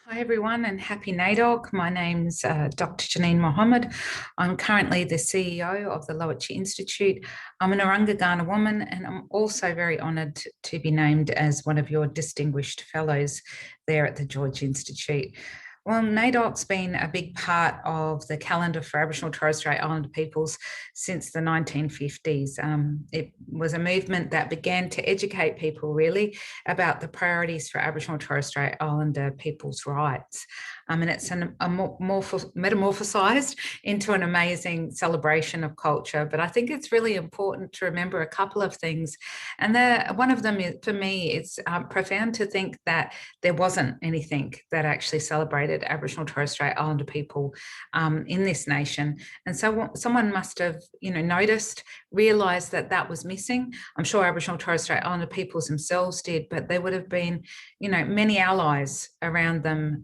Hi everyone and happy NAIDOC. My name's Dr. Janine Mohamed. I'm currently the CEO of the Lowachi Institute. I'm an Oranga woman and I'm also very honoured to be named as one of your distinguished fellows there at the George Institute. Well, NAIDOC's been a big part of the calendar for Aboriginal and Torres Strait Islander peoples since the 1950s. It was a movement that began to educate people really about the priorities for Aboriginal and Torres Strait Islander people's rights. And it's metamorphosized into an amazing celebration of culture. But I think it's really important to remember a couple of things. And one of them, is, for me, it's profound to think that there wasn't anything that actually celebrated Aboriginal and Torres Strait Islander people in this nation. And so someone must have, noticed, realised that that was missing. I'm sure Aboriginal and Torres Strait Islander peoples themselves did, but there would have been, many allies around them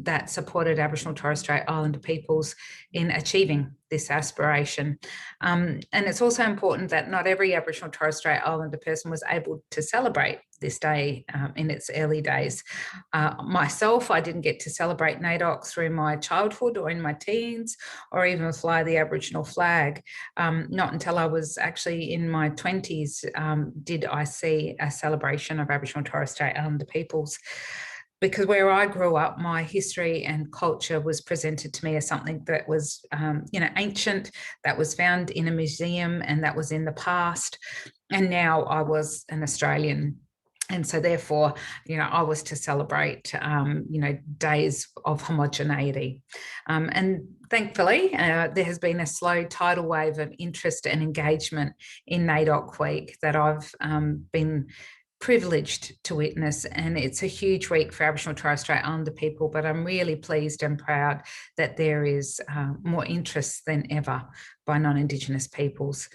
that supported Aboriginal and Torres Strait Islander peoples in achieving this aspiration. And it's also important that not every Aboriginal and Torres Strait Islander person was able to celebrate this day in its early days. Myself, I didn't get to celebrate NAIDOC through my childhood or in my teens, or even fly the Aboriginal flag. Not until I was actually in my 20s did I see a celebration of Aboriginal and Torres Strait Islander peoples. Because where I grew up, my history and culture was presented to me as something that was, ancient, that was found in a museum and that was in the past. And now I was an Australian. And so therefore, I was to celebrate, days of homogeneity. And thankfully, there has been a slow tidal wave of interest and engagement in NAIDOC Week that I've been privileged to witness, and it's a huge week for Aboriginal and Torres Strait Islander people, but I'm really pleased and proud that there is more interest than ever by non-Indigenous peoples.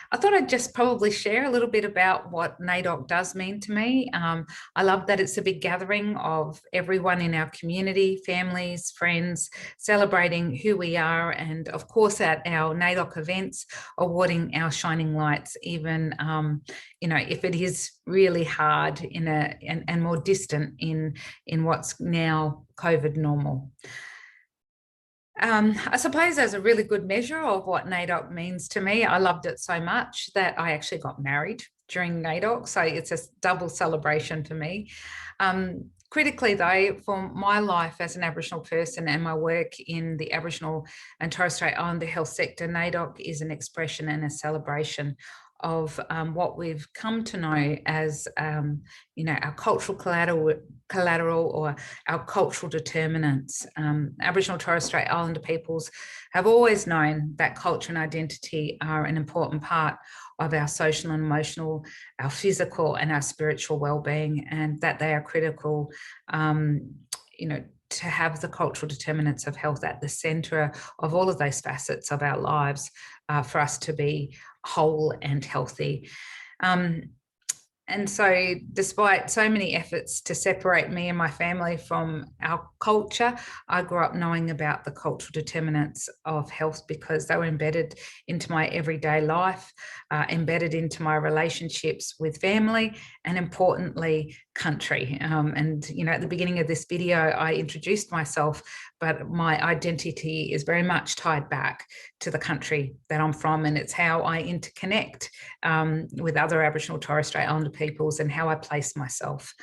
I thought I'd just probably share a little bit about what NAIDOC does mean to me. I love that it's a big gathering of everyone in our community, families, friends, celebrating who we are, and of course at our NAIDOC events, awarding our shining lights, even if it is really hard and more distant in what's now COVID normal. I suppose as a really good measure of what NAIDOC means to me, I loved it so much that I actually got married during NAIDOC. So it's a double celebration for me. Critically though, for my life as an Aboriginal person and my work in the Aboriginal and Torres Strait Islander health sector, NAIDOC is an expression and a celebration of what we've come to know as, our cultural collateral or our cultural determinants. Aboriginal and Torres Strait Islander peoples have always known that culture and identity are an important part of our social and emotional, our physical and our spiritual well-being, and that they are critical, to have the cultural determinants of health at the centre of all of those facets of our lives for us to be whole and healthy. And so despite so many efforts to separate me and my family from our culture, I grew up knowing about the cultural determinants of health because they were embedded into my everyday life, embedded into my relationships with family, and importantly, country. And, at the beginning of this video, I introduced myself, but my identity is very much tied back to the country that I'm from, and it's how I interconnect with other Aboriginal and Torres Strait Islander peoples and how I place myself.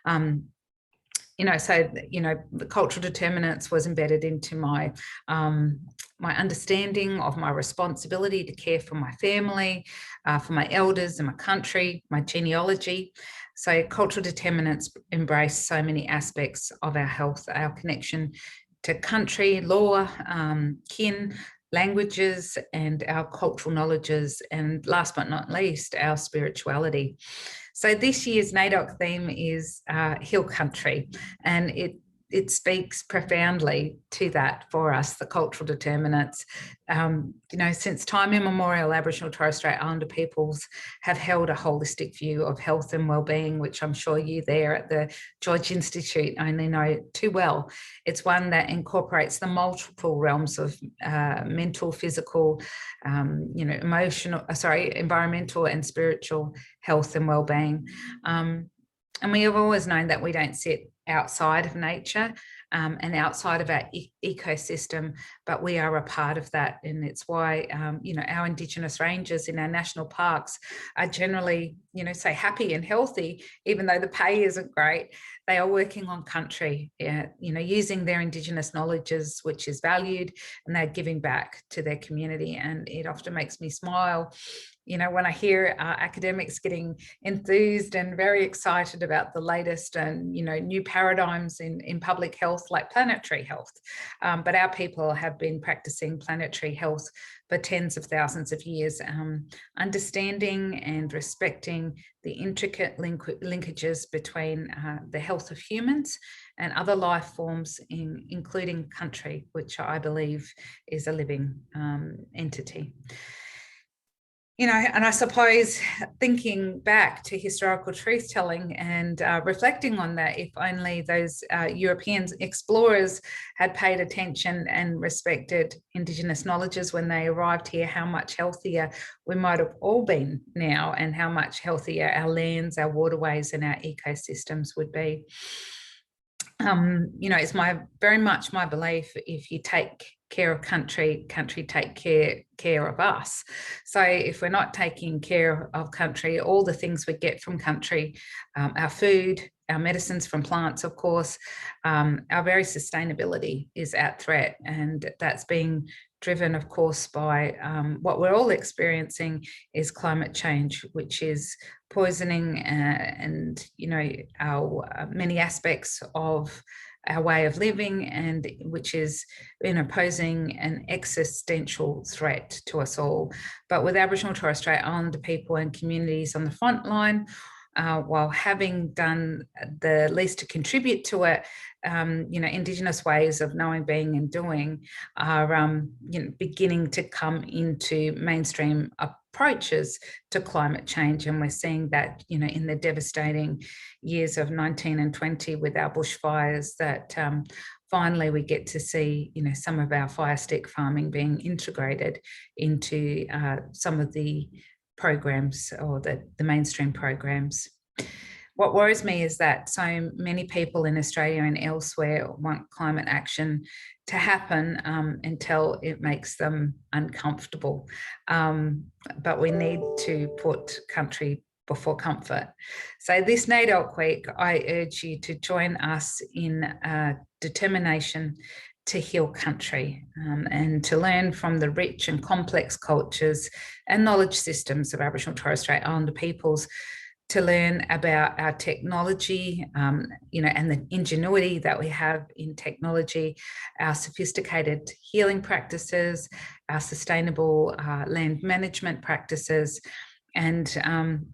The cultural determinants was embedded into my my understanding of my responsibility to care for my family, for my elders and my country, my genealogy. So cultural determinants embrace so many aspects of our health, our connection to country, law, kin, languages, and our cultural knowledges, and last but not least, our spirituality. So this year's NAIDOC theme is Hill Country, and it speaks profoundly to that for us, the cultural determinants. Since time immemorial, Aboriginal and Torres Strait Islander peoples have held a holistic view of health and wellbeing, which I'm sure you there at the George Institute only know too well. It's one that incorporates the multiple realms of mental, physical, environmental and spiritual health and wellbeing. And we have always known that we don't sit outside of nature and outside of our ecosystem, but we are a part of that. And it's why, you know, our Indigenous rangers in our national parks are generally, you know, say happy and healthy, even though the pay isn't great. They are working on country, you know, using their Indigenous knowledges, which is valued, and they're giving back to their community. And it often makes me smile, you know, when I hear academics getting enthused and very excited about the latest and, you know, new paradigms in public health, like planetary health. But our people have been practicing planetary health for tens of thousands of years, understanding and respecting the intricate linkages between the health of humans and other life forms, including country, which I believe is a living entity. You know, and I suppose thinking back to historical truth-telling and reflecting on that, if only those European explorers had paid attention and respected Indigenous knowledges when they arrived here, how much healthier we might have all been now, and how much healthier our lands, our waterways, and our ecosystems would be. You know, it's very much my belief, if you take care of country, country take care of us. So if we're not taking care of country, all the things we get from country, our food, our medicines from plants, of course, our very sustainability is at threat. And that's being driven, of course, by what we're all experiencing is climate change, which is poisoning and, you know, our many aspects of our way of living, and which is, you know, posing an existential threat to us all. But with Aboriginal and Torres Strait Islander people and communities on the front line, while having done the least to contribute to it, you know, Indigenous ways of knowing, being and doing are, you know, beginning to come into mainstream approaches to climate change. And we're seeing that, you know, in the devastating years of 19 and 20 with our bushfires, that finally we get to see, you know, some of our fire stick farming being integrated into some of the programs, or the mainstream programs. What worries me is that so many people in Australia and elsewhere want climate action to happen until it makes them uncomfortable. But we need to put country before comfort. So this NAIDOC week, I urge you to join us in determination to heal country, and to learn from the rich and complex cultures and knowledge systems of Aboriginal and Torres Strait Islander peoples, to learn about our technology, you know, and the ingenuity that we have in technology, our sophisticated healing practices, our sustainable land management practices, and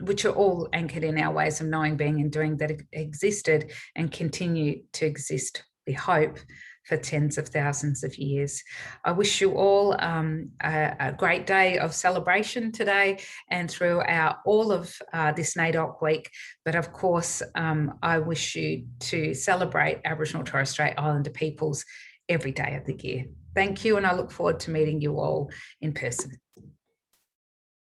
which are all anchored in our ways of knowing, being and doing that existed and continue to exist, we hope, for tens of thousands of years. I wish you all a great day of celebration today and throughout all of this NAIDOC week. But of course, I wish you to celebrate Aboriginal and Torres Strait Islander peoples every day of the year. Thank you, and I look forward to meeting you all in person.